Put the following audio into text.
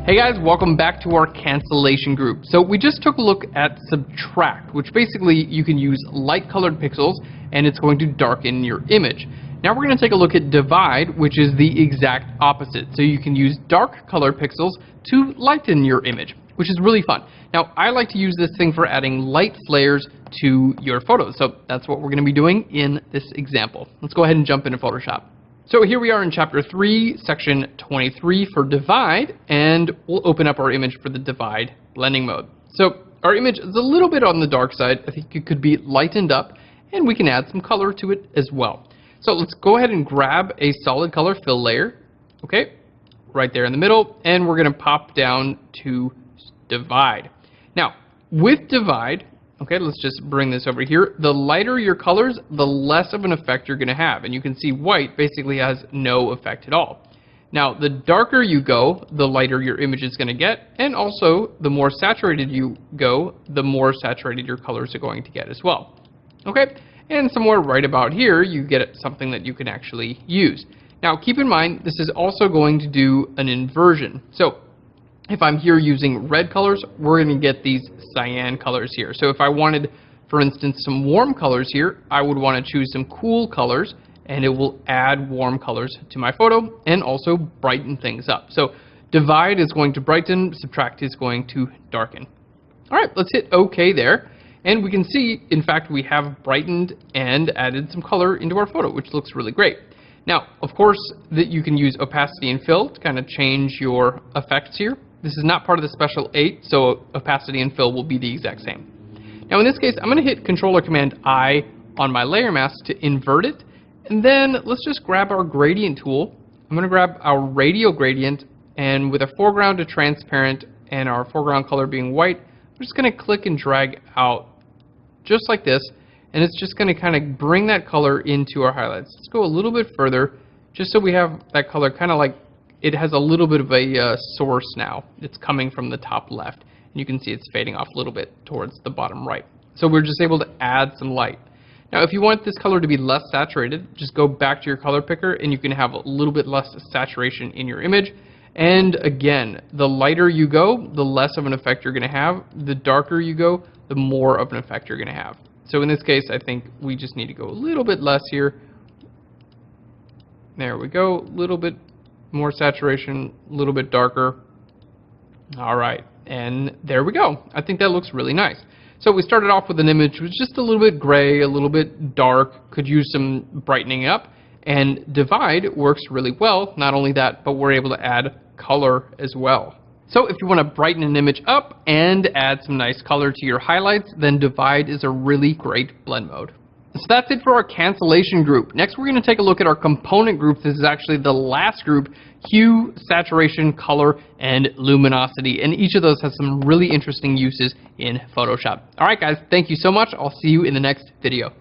Hey guys, welcome back to our cancellation group. So we just took a look at subtract, which basically you can use light colored pixels and it's going to darken your image. Now we're going to take a look at divide, which is the exact opposite. So you can use dark colored pixels to lighten your image, which is really fun. Now I like to use this thing for adding light flares to your photos. So that's what we're going to be doing in this example. Let's go ahead and jump into Photoshop. So here we are in chapter 3, section 23 for divide, and we'll open up our image for the divide blending mode. So our image is a little bit on the dark side. I think it could be lightened up, and we can add some color to it as well. So let's go ahead and grab a solid color fill layer, okay, right there in the middle, and we're going to pop down to divide. Now, with divide, okay, let's just bring this over here. The lighter your colors, the less of an effect you're going to have. And you can see white basically has no effect at all. Now, the darker you go, the lighter your image is going to get. And also, the more saturated you go, the more saturated your colors are going to get as well. Okay, and somewhere right about here, you get something that you can actually use. Now, keep in mind, this is also going to do an inversion. So, if I'm here using red colors, we're going to get these cyan colors here. So if I wanted, for instance, some warm colors here, I would want to choose some cool colors, and it will add warm colors to my photo and also brighten things up. So divide is going to brighten, subtract is going to darken. All right, let's hit OK there. And we can see, in fact, we have brightened and added some color into our photo, which looks really great. Now, of course, that you can use opacity and fill to kind of change your effects here. This is not part of the special 8, so opacity and fill will be the exact same. Now in this case, I'm going to hit Control or Command I on my layer mask to invert it. And then let's just grab our gradient tool. I'm going to grab our radial gradient, and with a foreground to transparent and our foreground color being white, I'm just going to click and drag out just like this. And it's just going to kind of bring that color into our highlights. Let's go a little bit further, just so we have that color kind of like it has a little bit of a source now. It's coming from the top left. And you can see it's fading off a little bit towards the bottom right. So we're just able to add some light. Now if you want this color to be less saturated, just go back to your color picker and you can have a little bit less saturation in your image. And again, the lighter you go, the less of an effect you're going to have. The darker you go, the more of an effect you're going to have. So in this case, I think we just need to go a little bit less here. There we go, a little bit more saturation, a little bit darker. All right, and there we go. I think that looks really nice. So we started off with an image which was just a little bit gray, a little bit dark, could use some brightening up, and divide works really well. Not only that, but we're able to add color as well. So if you want to brighten an image up and add some nice color to your highlights, then divide is a really great blend mode. So that's it for our cancellation group. Next, we're going to take a look at our component group. This is actually the last group: hue, saturation, color, and luminosity. And each of those has some really interesting uses in Photoshop. All right, guys, thank you so much. I'll see you in the next video.